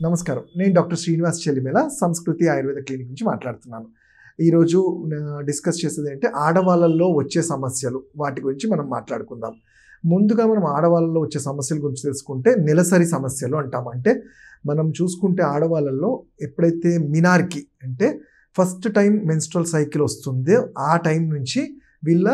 నమస్కారం. నేను డాక్టర్ శ్రీనివాస్ చెల్లిమేల సంస్కృతి ఆయుర్వేద క్లినిక్ నుంచి మాట్లాడుతున్నాను. ఈరోజు డిస్కస్ చేసేది ఏంటంటే ఆడవాళ్ళల్లో వచ్చే సమస్యలు, వాటి గురించి మనం మాట్లాడుకుందాం. ముందుగా మనం ఆడవాళ్ళలో వచ్చే సమస్యల గురించి తెలుసుకుంటే నెలసరి సమస్యలు అంటాం. అంటే మనం చూసుకుంటే ఆడవాళ్ళల్లో ఎప్పుడైతే మినార్కి అంటే ఫస్ట్ టైం మెన్స్ట్రల్ సైకిల్ వస్తుందో ఆ టైం నుంచి వీళ్ళ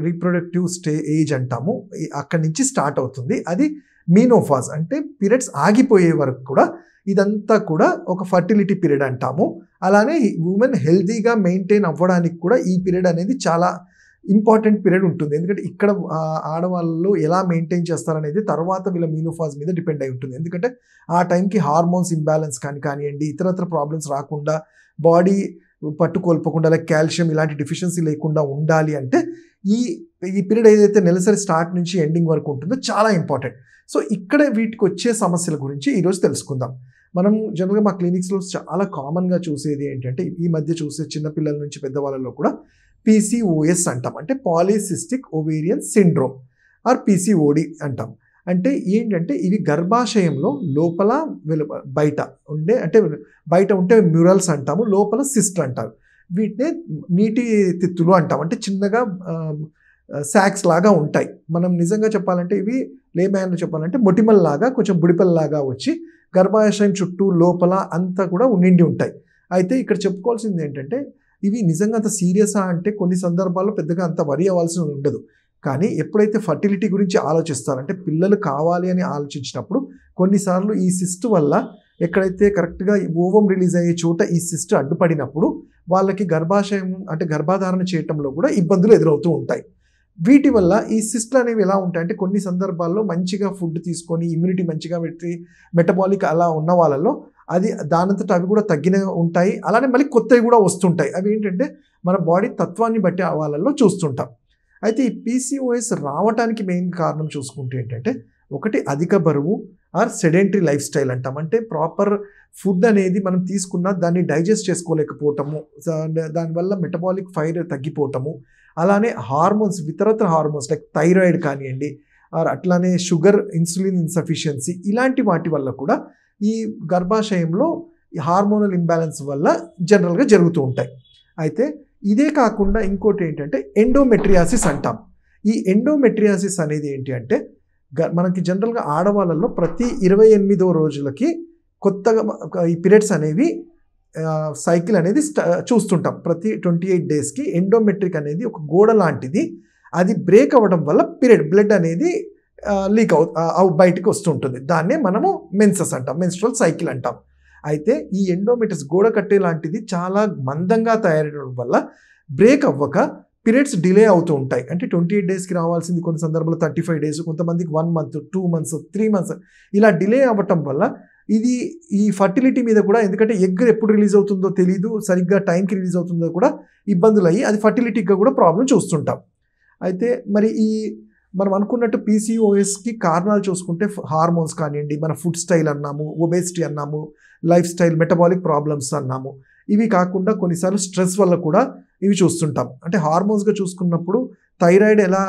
రీప్రొడక్టివ్ ఏజ్ అంటాము, అక్కడి నుంచి స్టార్ట్ అవుతుంది. అది మీనోఫాజ్ అంటే పీరియడ్స్ ఆగిపోయే వరకు కూడా ఇదంతా కూడా ఒక ఫర్టిలిటీ పీరియడ్ అంటాము. అలానే ఉమెన్ హెల్తీగా మెయింటైన్ అవ్వడానికి కూడా ఈ పీరియడ్ అనేది చాలా ఇంపార్టెంట్ పీరియడ్ ఉంటుంది. ఎందుకంటే ఇక్కడ ఆడవాళ్ళు ఎలా మెయింటైన్ చేస్తారనేది తర్వాత వీళ్ళ మీనోఫాజ్ మీద డిపెండ్ అయి ఉంటుంది. ఎందుకంటే ఆ టైంకి హార్మోన్స్ ఇంబ్యాలెన్స్ కానివ్వండి, ఇతరత్ర ప్రాబ్లమ్స్ రాకుండా, బాడీ పట్టుకోల్పోకుండా, లైక్ కాల్షియం ఇలాంటి డెఫిషియన్సీ లేకుండా ఉండాలి అంటే ఈ పీరియడ్ ఏదైతే నెలసరి స్టార్ట్ నుంచి ఎండింగ్ వరకు ఉంటుందో చాలా ఇంపార్టెంట్. సో ఇక్కడ వీటికి వచ్చే సమస్యల గురించి ఈరోజు తెలుసుకుందాం. మనం జనరల్గా మా క్లినిక్స్లో చాలా కామన్గా చూసేది ఏంటంటే, ఈ మధ్య చూసే చిన్నపిల్లల నుంచి పెద్దవాళ్ళలో కూడా పీసీఓఎస్ అంటాం. అంటే polycystic ovarian syndrome are PCOD అంటాం. అంటే ఏంటంటే ఇవి గర్భాశయంలో లోపల బయట ఉండే, అంటే బయట ఉంటే మ్యూరల్స్ అంటాము, లోపల సిస్ట్ అంటారు. వీటినే నీటి తిత్తులు అంటాం. అంటే చిన్నగా శాక్స్ లాగా ఉంటాయి. మనం నిజంగా చెప్పాలంటే ఇవి లేమ్యాన్లో చెప్పాలంటే మొటిమల్లాగా, కొంచెం బుడిపల్లాగా వచ్చి గర్భాశయం చుట్టూ లోపల అంతా కూడా నిండి ఉంటాయి. అయితే ఇక్కడ చెప్పుకోవాల్సింది ఏంటంటే ఇవి నిజంగా అంత సీరియసా అంటే కొన్ని సందర్భాల్లో పెద్దగా అంత వరి అవ్వాల్సి ఉండదు. కానీ ఎప్పుడైతే ఫర్టిలిటీ గురించి ఆలోచిస్తారంటే పిల్లలు కావాలి అని ఆలోచించినప్పుడు కొన్నిసార్లు ఈ సిస్ట్ వల్ల ఎక్కడైతే కరెక్ట్గా ఓవం రిలీజ్ అయ్యే చోట ఈ సిస్ట్ అడ్డుపడినప్పుడు వాళ్ళకి గర్భాశయం అంటే గర్భధారణ చేయటంలో కూడా ఇబ్బందులు ఎదురవుతూ ఉంటాయి. వీటి వల్ల ఈ సిస్ట్లు అనేవి ఎలా ఉంటాయంటే కొన్ని సందర్భాల్లో మంచిగా ఫుడ్ తీసుకొని ఇమ్యూనిటీ మంచిగా పెట్టి మెటబాలిక్ అలా ఉన్న వాళ్ళలో అది దానంతట అవి కూడా తగ్గిన ఉంటాయి. అలానే మళ్ళీ కొత్తవి కూడా వస్తుంటాయి. అవి ఏంటంటే మన బాడీ తత్వాన్ని బట్టి ఆ వాళ్ళల్లో చూస్తుంటాం. అయితే ఈ పీసీఓఎస్ రావడానికి మెయిన్ కారణం చూసుకుంటే ఏంటంటే ఒకటి అధిక బరువు ఆర్ సెడెంటరీ లైఫ్ స్టైల్ అంటాం. అంటే ప్రాపర్ ఫుడ్ అనేది మనం తీసుకున్న దాన్ని డైజెస్ట్ చేసుకోలేకపోవటము, దానివల్ల మెటబాలిక్ ఫైర్ తగ్గిపోవటము, అలానే హార్మోన్స్ ఇతరత్ర హార్మోన్స్ లైక్ థైరాయిడ్ కానివ్వండి, అట్లానే షుగర్ ఇన్సులిన్ ఇన్సఫిషియన్సీ ఇలాంటి వాటి వల్ల కూడా ఈ గర్భాశయంలో హార్మోనల్ ఇంబ్యాలెన్స్ వల్ల జనరల్గా జరుగుతూ ఉంటాయి. అయితే ఇదే కాకుండా ఇంకోటి ఏంటంటే ఎండోమెట్రియాసిస్ అంటాం. ఈ ఎండోమెట్రియాసిస్ అనేది ఏంటి అంటే మనకి జనరల్గా ఆడవాళ్ళలో ప్రతి 28వ రోజులకి కొత్తగా ఈ పీరియడ్స్ అనేవి సైకిల్ అనేది చూస్తుంటాం. ప్రతి 28 డేస్కి ఎండోమెట్రిక్ అనేది ఒక గోడ లాంటిది, అది బ్రేక్ అవ్వడం వల్ల బ్లడ్ అనేది లీక్ బయటికి వస్తుంటుంది. దాన్నే మనము మెన్సెస్ అంటాం, మెన్స్ట్రల్ సైకిల్ అంటాం. అయితే ఈ ఎండోమెట్రిస్ గోడ కట్టే లాంటిది చాలా మందంగా తయారవడం వల్ల బ్రేక్ అవ్వక పీరియడ్స్ డిలే అవుతూ ఉంటాయి. అంటే 28 డేస్కి రావాల్సింది కొన్ని సందర్భాల్లో 35 డేస్, కొంతమందికి 1 మంత్, 2 మంత్స్, 3 మంత్స్ ఇలా డిలే అవ్వటం వల్ల ఇది ఈ ఫర్టిలిటీ మీద కూడా, ఎందుకంటే ఎగ్ ఎప్పుడు రిలీజ్ అవుతుందో తెలియదు, సరిగ్గా టైంకి రిలీజ్ అవుతుందో కూడా ఇబ్బందులు అయ్యి అది ఫర్టిలిటీగా కూడా ప్రాబ్లం చూస్తుంటాం. అయితే మరి ఈ మనం అనుకున్నట్టు పీసీఓఎస్కి కారణాలు చూసుకుంటే హార్మోన్స్ కానివ్వండి, మన ఫుడ్ స్టైల్ అన్నాము, ఒబేసిటీ అన్నాము, లైఫ్ స్టైల్, మెటబాలిక్ ప్రాబ్లమ్స్ అన్నాము. ఇవి కాకుండా కొన్నిసార్లు స్ట్రెస్ వల్ల కూడా ఇవి చూస్తుంటాం. అంటే హార్మోన్స్గా చూసుకున్నప్పుడు థైరాయిడ్ ఎలా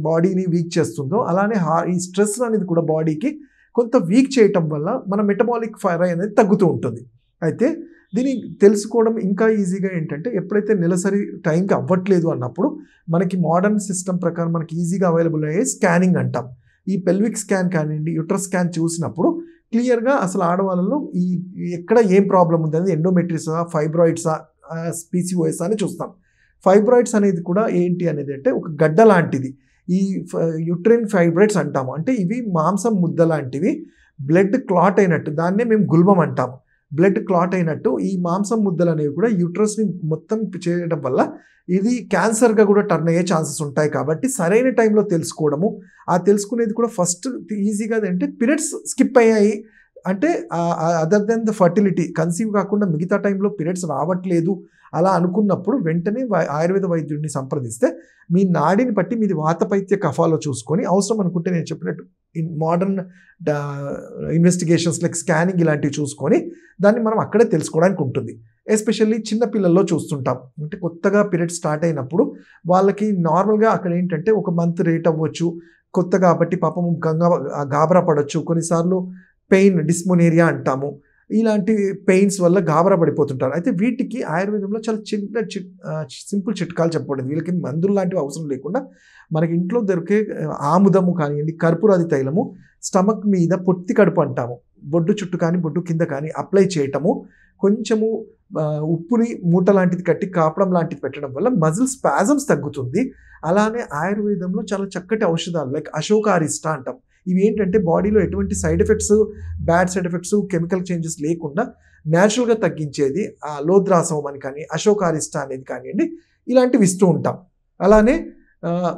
బాడీని వీక్ చేస్తుందో అలానే ఈ స్ట్రెస్ అనేది కూడా బాడీకి కొంత వీక్ చేయటం వల్ల మన మెటబాలిక్ ఫైర్ అనేది తగ్గుతూ ఉంటుంది. అయితే దీన్ని తెలుసుకోవడం ఇంకా ఈజీగా ఏంటంటే ఎప్పుడైతే నెలసరి టైంకి అవ్వట్లేదు అన్నప్పుడు మనకి మోడర్న్ సిస్టమ్ ప్రకారం మనకి ఈజీగా అవైలబుల్ అయ్యే స్కానింగ్ అంటాం. ఈ పెల్విక్ స్కాన్ కానివ్వండి, యూట్రస్ స్కాన్ చూసినప్పుడు క్లియర్గా అసలు ఆడవాళ్ళలో ఈ ఎక్కడ ఏం ప్రాబ్లం ఉందనేది ఎండోమెట్రిసా, ఫైబ్రాయిడ్సా, పీసీఓఎస్ అని చూస్తాం. ఫైబ్రాయిడ్స్ అనేది కూడా ఏంటి అనేది అంటే ఒక గడ్డ లాంటిది. ఈ యూట్రైన్ ఫైబ్రాయిడ్స్ అంటాము. అంటే ఇవి మాంసం ముద్ద లాంటివి, బ్లడ్ క్లాట్ అయినట్టు, దాన్నే మేము గుల్మం అంటాము. బ్లడ్ క్లాట్ అయినట్టు ఈ మాంసం ముద్దలు అనేవి కూడా యూట్రస్ని మొత్తం చేయడం వల్ల ఇది క్యాన్సర్గా కూడా టర్న్ అయ్యే ఛాన్సెస్ ఉంటాయి. కాబట్టి సరైన టైంలో తెలుసుకోవడము, ఆ తెలుసుకునేది కూడా ఫస్ట్ ఈజీగా అంటే పీరియడ్స్ స్కిప్ అయ్యాయి అంటే other than the fertility, conceive కాకుండా మిగతా టైంలో పీరియడ్స్ రావట్లేదు అలా అనుకున్నప్పుడు వెంటనే ఆయుర్వేద వైద్యుడిని సంప్రదిస్తే మీ నాడిని బట్టి మీది వాతపైత్య కఫాలో చూసుకొని, అవసరం అనుకుంటే నేను చెప్పినట్టు మోడర్న్ ఇన్వెస్టిగేషన్స్ లైక్ స్కానింగ్ ఇలాంటివి చూసుకొని దాన్ని మనం అక్కడే తెలుసుకోవడానికి ఉంటుంది. ఎస్పెషల్లీ చిన్నపిల్లల్లో చూస్తుంటాం. అంటే కొత్తగా పీరియడ్ స్టార్ట్ అయినప్పుడు వాళ్ళకి నార్మల్గా అక్కడ ఏంటంటే ఒక మంత్ రేట్ అవ్వచ్చు, కొత్త కాబట్టి పాపం గాబరా పడవచ్చు, కొన్నిసార్లు పెయిన్ డిస్మోనేరియా అంటాము, ఇలాంటి పెయిన్స్ వల్ల గాబరా పడిపోతుంటారు. అయితే వీటికి ఆయుర్వేదంలో చాలా చిన్న సింపుల్ చిట్కాలు చెప్పబడింది. వీళ్ళకి మందులు లాంటివి అవసరం లేకుండా మనకి ఇంట్లో దొరికే ఆముదము కానివ్వండి, కర్పూరాది తైలము స్టమక్ మీద పొత్తి కడుపు అంటాము. బొడ్డు చుట్టూ కానీ, బొడ్డు కింద కానీ అప్లై చేయటము, కొంచెము ఉప్పుని మూట లాంటిది కట్టి కాపడం లాంటిది పెట్టడం వల్ల మజిల్ స్పాజమ్స్ తగ్గుతుంది. అలానే ఆయుర్వేదంలో చాలా చక్కటి ఔషధాలు లైక్ అశోకారిష్ట అంటాం. ఇవి ఏంటంటే బాడీలో ఎటువంటి side effects, bad side effects, chemical changes లేకుండా న్యాచురల్గా తగ్గించేది లోద్రాసవం అని కానీ, అశోకారిష్ట అనేది కానివ్వండి, ఇలాంటివి ఇస్తూ ఉంటాం. అలానే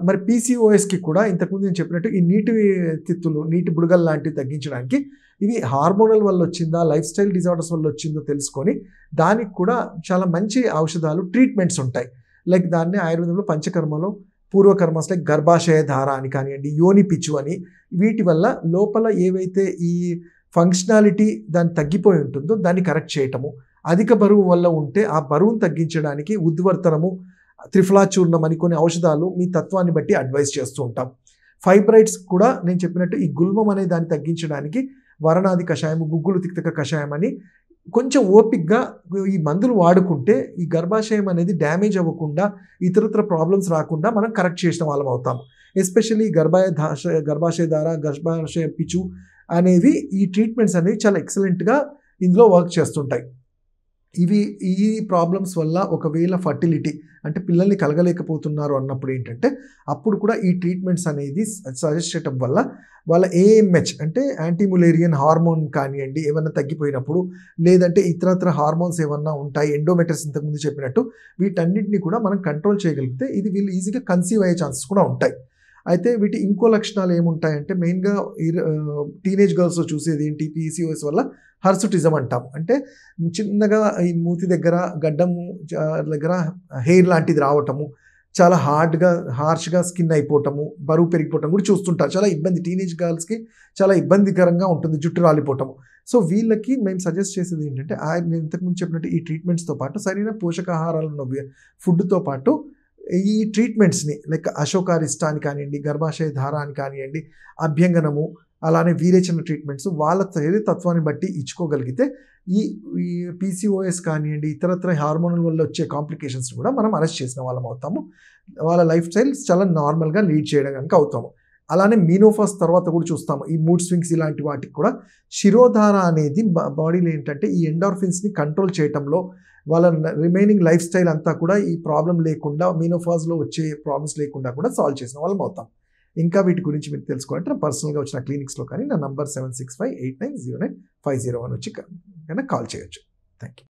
మరి పీసీఓఎస్కి కూడా ఇంతకుముందు నేను చెప్పినట్టు ఈ నీటి తిత్తులు, నీటి బుడగలు లాంటివి తగ్గించడానికి ఇవి హార్మోనల్ వల్ల వచ్చిందా, లైఫ్ స్టైల్ డిజార్డర్స్ వల్ల వచ్చిందో తెలుసుకొని దానికి కూడా చాలా మంచి ఔషధాలు, ట్రీట్మెంట్స్ ఉంటాయి. లైక్ దాన్ని ఆయుర్వేదంలో పంచకర్మలో పూర్వకర్మస్ లైక్ గర్భాశయ ధార అని కానివ్వండి, యోని పిచ్చు అని, వీటి వల్ల లోపల ఏవైతే ఈ ఫంక్షనాలిటీ దాన్ని తగ్గిపోయి ఉంటుందో దాన్ని కరెక్ట్ చేయటము, అధిక బరువు వల్ల ఉంటే ఆ బరువును తగ్గించడానికి ఉద్వర్తనము, త్రిఫలాచూర్ణం అని కొన్ని ఔషధాలు మీ తత్వాన్ని బట్టి అడ్వైస్ చేస్తూ ఉంటాం. ఫైబ్రైడ్స్ కూడా నేను చెప్పినట్టు ఈ గుల్మం అనే దాన్ని తగ్గించడానికి వరణాది కషాయము, గుగ్గులు తిక్తక కషాయం అని కొంచెం ఓపిక్గా ఈ మందులు వాడుకుంటే ఈ గర్భాశయం అనేది డ్యామేజ్ అవ్వకుండా, ఇతరత్ర ప్రాబ్లమ్స్ రాకుండా మనం కరెక్ట్ చేసిన వాళ్ళం అవుతాము. ఎస్పెషల్లీ గర్భాశయ ధార, గర్భాశయ పిచ్చు అనేవి ఈ ట్రీట్మెంట్స్ అనేవి చాలా ఎక్సలెంట్గా ఇందులో వర్క్ చేస్తుంటాయి. ఈ ప్రాబ్లమ్స్ వల్ల ఒకవేళ ఫర్టిలిటీ అంటే పిల్లల్ని కలగలేకపోతున్నారు అన్నప్పుడు ఏంటంటే అప్పుడు కూడా ఈ ట్రీట్మెంట్స్ అనేది సజెస్ట్ చేయటం వల్ల వాళ్ళ ఏఎంహెచ్ అంటే యాంటీములేరియన్ హార్మోన్ కానివ్వండి ఏమన్నా తగ్గిపోయినప్పుడు, లేదంటే ఇతరత్ర హార్మోన్స్ ఏమన్నా ఉంటాయి, ఎండోమెట్రిస్ ఇంతకుముందు చెప్పినట్టు, వీటన్నిటిని కూడా మనం కంట్రోల్ చేయగలిగితే ఇది వీళ్ళు ఈజీగా కన్సీవ్ అయ్యే ఛాన్సెస్ కూడా ఉంటాయి. అయితే వీటి ఇంకో లక్షణాలు ఏముంటాయంటే మెయిన్గా టీనేజ్ గర్ల్స్లో చూసేది ఏంటి, పీసీఓఎస్ వల్ల హర్సుటిజం అంటాం. అంటే చిన్నగా ఈ మూతి దగ్గర, గడ్డం దగ్గర హెయిర్ లాంటిది రావటము, చాలా హార్ష్గా స్కిన్ అయిపోవటము, బరువు పెరిగిపోవటం కూడా చూస్తుంటారు. చాలా ఇబ్బంది, టీనేజ్ గర్ల్స్కి చాలా ఇబ్బందికరంగా ఉంటుంది జుట్టు రాలిపోవటము. సో వీళ్ళకి మేము సజెస్ట్ చేసేది ఏంటంటే నేను ఇంతకుముందు చెప్పినట్టు ఈ ట్రీట్మెంట్స్తో పాటు సరైన పోషకాహారాలు ఉన్న ఫుడ్తో పాటు ఈ ట్రీట్మెంట్స్ని లైక్ అశోకారిష్ట అని కానివ్వండి, గర్భాశయ ధార అని కానివ్వండి, అభ్యంగనము, అలానే వీరేచన ట్రీట్మెంట్స్ వాళ్ళ తత్వాన్ని బట్టి ఇచ్చుకోగలిగితే ఈ పీసీఓఎస్ కానివ్వండి, ఇతరత్ర హార్మోనల్ వల్ల వచ్చే కాంప్లికేషన్స్ కూడా మనం అరెస్ట్ చేసిన వాళ్ళం అవుతాము. వాళ్ళ లైఫ్ స్టైల్ చాలా నార్మల్గా లీడ్ చేయడం కనుక అవుతాము. అలానే మీనోఫాస్ తర్వాత కూడా చూస్తాము ఈ మూడ్ స్వింగ్స్, ఇలాంటి వాటికి కూడా శిరోధార అనేది బాడీలో ఏంటంటే ఈ ఎండార్ఫిన్స్ని కంట్రోల్ చేయటంలో, వాళ్ళ రిమైనింగ్ లైఫ్ స్టైల్ అంతా కూడా ఈ ప్రాబ్లం లేకుండా, మీనోఫాజ్లో వచ్చే ప్రాబ్లమ్స్ లేకుండా కూడా సాల్వ్ చేసిన వాళ్ళం అవుతాం. ఇంకా వీటి గురించి మీరు తెలుసుకోవాలంటే నా పర్సనల్గా వచ్చిన క్లినిక్స్లో కానీ నా నంబర్ 7658909501 వచ్చి కనుక కాల్ చేయొచ్చు. Thank you.